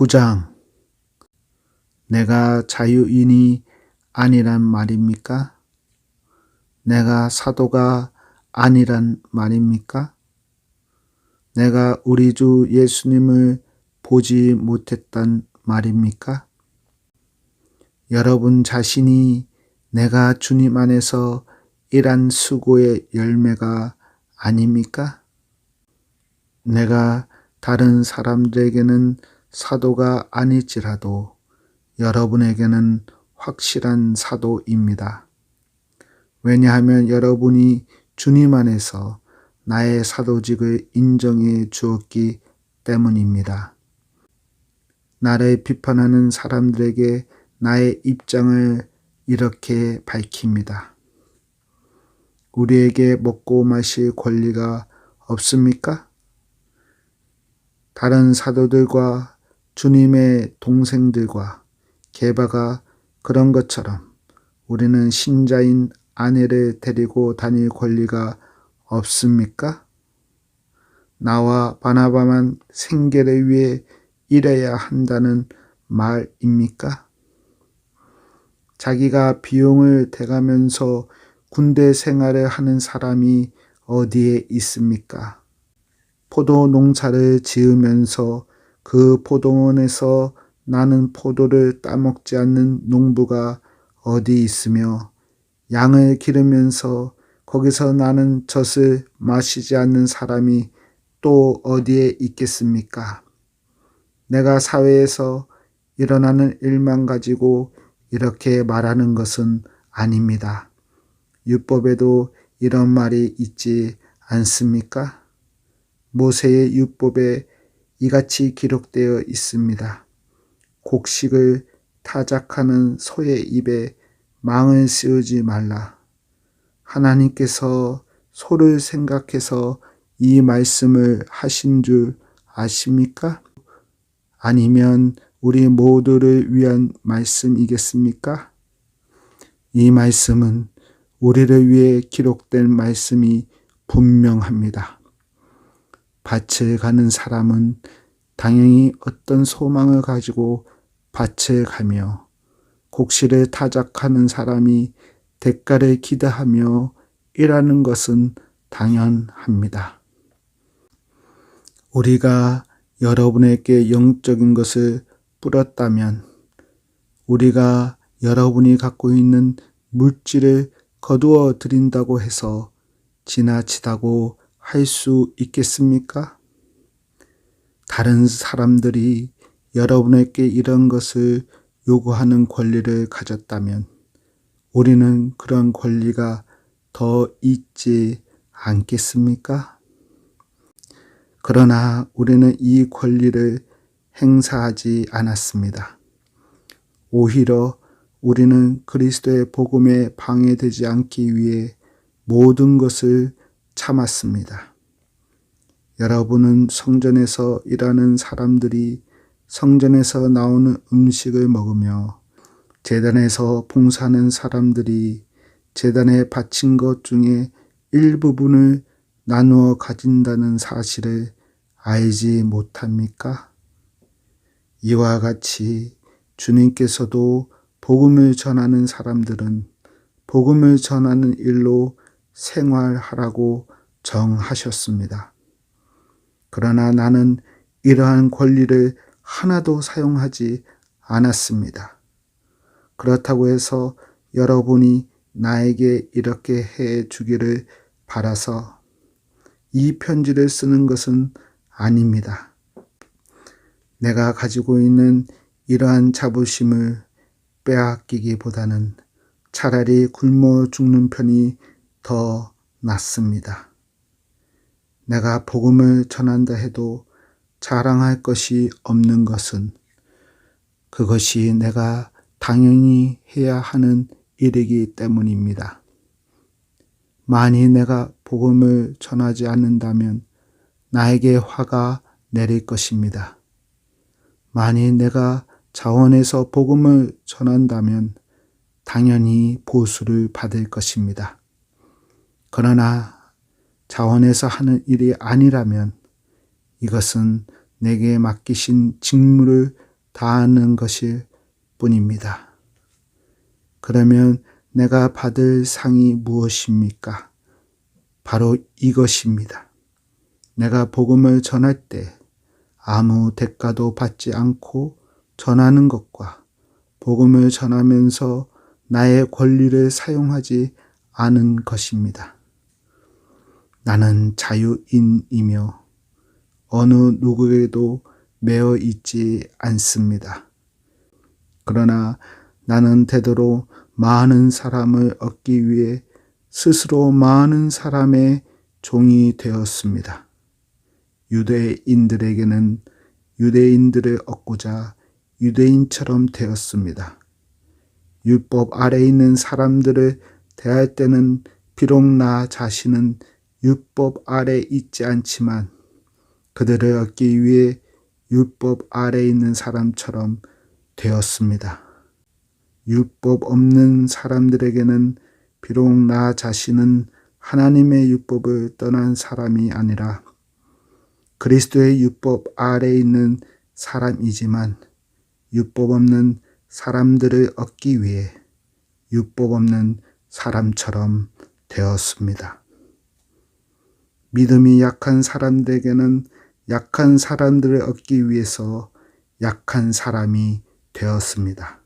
9장. 내가 자유인이 아니란 말입니까? 내가 사도가 아니란 말입니까? 내가 우리 주 예수님을 보지 못했단 말입니까? 여러분 자신이 내가 주님 안에서 일한 수고의 열매가 아닙니까? 내가 다른 사람들에게는 사도가 아닐지라도 여러분에게는 확실한 사도입니다. 왜냐하면 여러분이 주님 안에서 나의 사도직을 인정해 주었기 때문입니다. 나를 비판하는 사람들에게 나의 입장을 이렇게 밝힙니다. 우리에게 먹고 마실 권리가 없습니까? 다른 사도들과 주님의 동생들과 게바가 그런 것처럼 우리는 신자인 아내를 데리고 다닐 권리가 없습니까? 나와 바나바만 생계를 위해 일해야 한다는 말입니까? 자기가 비용을 대가면서 군대 생활을 하는 사람이 어디에 있습니까? 포도 농사를 지으면서 그 포도원에서 나는 포도를 따먹지 않는 농부가 어디 있으며 양을 기르면서 거기서 나는 젖을 마시지 않는 사람이 또 어디에 있겠습니까? 내가 사회에서 일어나는 일만 가지고 이렇게 말하는 것은 아닙니다. 율법에도 이런 말이 있지 않습니까? 모세의 율법에 이같이 기록되어 있습니다. 곡식을 타작하는 소의 입에 망을 씌우지 말라. 하나님께서 소를 생각해서 이 말씀을 하신 줄 아십니까? 아니면 우리 모두를 위한 말씀이겠습니까? 이 말씀은 우리를 위해 기록된 말씀이 분명합니다. 밭을 가는 사람은 당연히 어떤 소망을 가지고 밭을 가며 곡식을 타작하는 사람이 대가를 기대하며 일하는 것은 당연합니다. 우리가 여러분에게 영적인 것을 뿌렸다면 우리가 여러분이 갖고 있는 물질을 거두어 드린다고 해서 지나치다고 할 수 있겠습니까? 다른 사람들이 여러분에게 이런 것을 요구하는 권리를 가졌다면 우리는 그런 권리가 더 있지 않겠습니까? 그러나 우리는 이 권리를 행사하지 않았습니다. 오히려 우리는 그리스도의 복음에 방해되지 않기 위해 모든 것을 참았습니다. 여러분은 성전에서 일하는 사람들이 성전에서 나오는 음식을 먹으며 제단에서 봉사하는 사람들이 제단에 바친 것 중에 일부분을 나누어 가진다는 사실을 알지 못합니까? 이와 같이 주님께서도 복음을 전하는 사람들은 복음을 전하는 일로 생활하라고 정하셨습니다. 그러나 나는 이러한 권리를 하나도 사용하지 않았습니다. 그렇다고 해서 여러분이 나에게 이렇게 해 주기를 바라서 이 편지를 쓰는 것은 아닙니다. 내가 가지고 있는 이러한 자부심을 빼앗기기보다는 차라리 굶어 죽는 편이 더 낫습니다. 내가 복음을 전한다 해도 자랑할 것이 없는 것은 그것이 내가 당연히 해야 하는 일이기 때문입니다. 만일 내가 복음을 전하지 않는다면 나에게 화가 내릴 것입니다. 만일 내가 자원해서 복음을 전한다면 당연히 보수를 받을 것입니다. 그러나 자원해서 하는 일이 아니라면 이것은 내게 맡기신 직무를 다하는 것일 뿐입니다. 그러면 내가 받을 상이 무엇입니까? 바로 이것입니다. 내가 복음을 전할 때 아무 대가도 받지 않고 전하는 것과 복음을 전하면서 나의 권리를 사용하지 않은 것입니다. 나는 자유인이며 어느 누구에도 매여 있지 않습니다. 그러나 나는 되도록 많은 사람을 얻기 위해 스스로 많은 사람의 종이 되었습니다. 유대인들에게는 유대인들을 얻고자 유대인처럼 되었습니다. 율법 아래 있는 사람들을 대할 때는 비록 나 자신은 율법 아래 있지 않지만 그들을 얻기 위해 율법 아래 있는 사람처럼 되었습니다. 율법 없는 사람들에게는 비록 나 자신은 하나님의 율법을 떠난 사람이 아니라 그리스도의 율법 아래 있는 사람이지만 율법 없는 사람들을 얻기 위해 율법 없는 사람처럼 되었습니다. 믿음이 약한 사람들에게는 약한 사람들을 얻기 위해서 약한 사람이 되었습니다.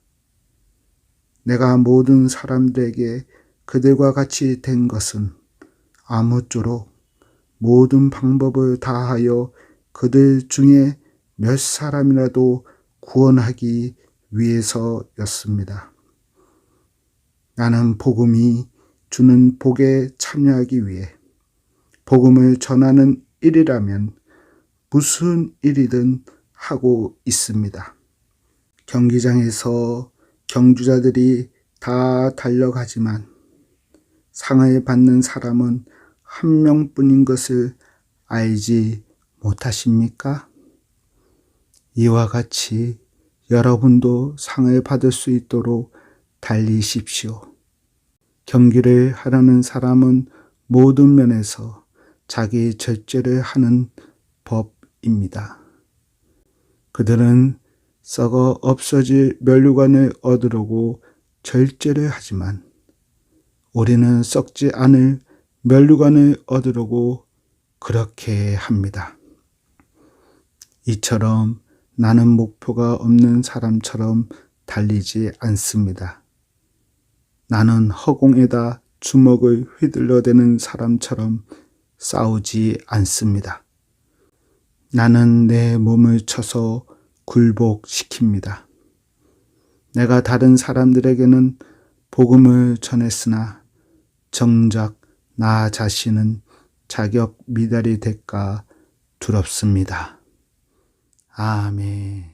내가 모든 사람들에게 그들과 같이 된 것은 아무쪼록 모든 방법을 다하여 그들 중에 몇 사람이라도 구원하기 위해서였습니다. 나는 복음이 주는 복에 참여하기 위해 복음을 전하는 일이라면 무슨 일이든 하고 있습니다. 경기장에서 경주자들이 다 달려가지만 상을 받는 사람은 한 명뿐인 것을 알지 못하십니까? 이와 같이 여러분도 상을 받을 수 있도록 달리십시오. 경기를 하려는 사람은 모든 면에서 자기 절제를 하는 법입니다. 그들은 썩어 없어질 면류관을 얻으려고 절제를 하지만 우리는 썩지 않을 면류관을 얻으려고 그렇게 합니다. 이처럼 나는 목표가 없는 사람처럼 달리지 않습니다. 나는 허공에다 주먹을 휘둘러대는 사람처럼 싸우지 않습니다. 나는 내 몸을 쳐서 굴복시킵니다. 내가 다른 사람들에게는 복음을 전했으나 정작 나 자신은 자격 미달이 될까 두렵습니다. 아멘.